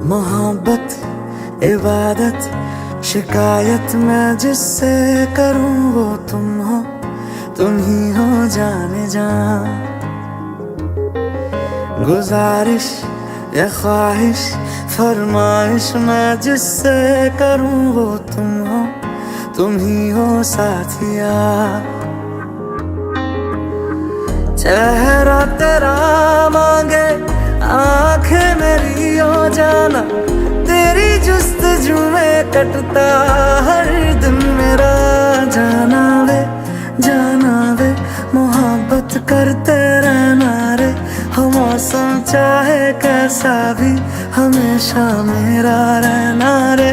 मोहब्बत इबादत शिकायत मैं जिससे करूं वो तुम हो, तुम ही हो जाने जा। गुजारिश या ख्वाहिश फरमाइश मैं जिससे करूं वो तुम हो, तुम ही हो साथिया। चेहरा तेरा मांगे आंखें मेरी हो जाना, तेरी जुस्तजू में कटता हर दिन मेरा। जाना वे मोहब्बत करते रहना रे, हो मौसम चाहे कैसा भी हमेशा मेरा रहना रे।